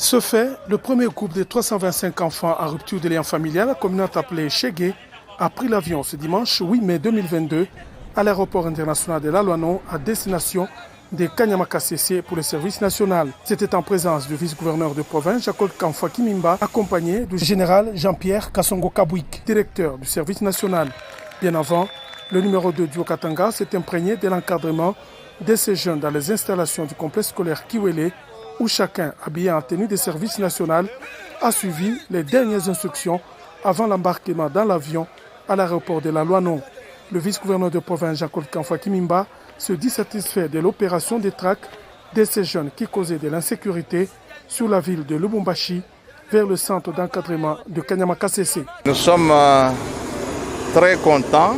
Ce fait, le premier groupe de 325 enfants en rupture de lien familial, communément appelé Chegué, a pris l'avion ce dimanche 8 mai 2022 à l'aéroport international de Lalouanon à destination de Kanyama-Kasese pour le service national. C'était en présence du vice-gouverneur de province, Jacob Kamfa Kimimba, accompagné du général Jean-Pierre Kassongo Kabouik, directeur du service national. Bien avant, le numéro 2 du Haut-Katanga s'est imprégné de l'encadrement de ces jeunes dans les installations du complexe scolaire Kiwele, où chacun, habillé en tenue de service national, a suivi les dernières instructions avant l'embarquement dans l'avion à l'aéroport de Lalouanon. Le vice-gouverneur de province, Jacob Kamfa Kimimba, se dit satisfait de l'opération de traque de ces jeunes qui causaient de l'insécurité sur la ville de Lubumbashi vers le centre d'encadrement de Kanyama-Kasese. Nous sommes très contents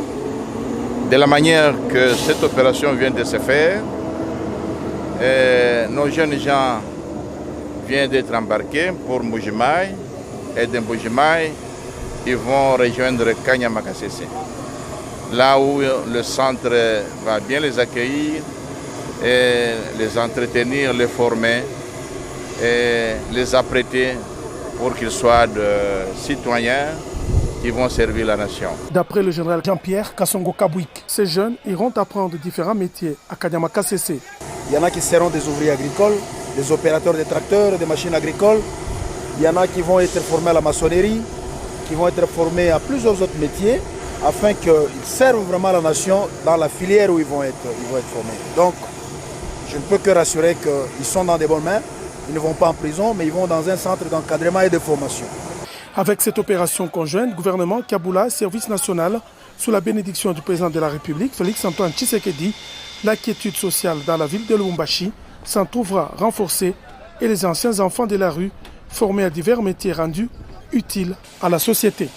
de la manière que cette opération vient de se faire. Nos jeunes gens viennent d'être embarqués pour Mbujimaï et de Mbujimaï, ils vont rejoindre Kanyama-Kasese. Là où le centre va bien les accueillir et les entretenir, les former et les apprêter pour qu'ils soient de citoyens qui vont servir la nation. D'après le général Jean-Pierre Kassongo Kabouik, ces jeunes iront apprendre différents métiers à Kanyama-Kasese. Il y en a qui seront des ouvriers agricoles, des opérateurs de tracteurs, des machines agricoles. Il y en a qui vont être formés à la maçonnerie, qui vont être formés à plusieurs autres métiers, afin qu'ils servent vraiment la nation dans la filière où ils vont être formés. Donc, je ne peux que rassurer qu'ils sont dans des bonnes mains. Ils ne vont pas en prison, mais ils vont dans un centre d'encadrement et de formation. Avec cette opération conjointe, gouvernement, Kaboula, service national, sous la bénédiction du président de la République, Félix-Antoine Tshisekedi, l'inquiétude sociale dans la ville de Lubumbashi s'en trouvera renforcée et les anciens enfants de la rue formés à divers métiers rendus utiles à la société.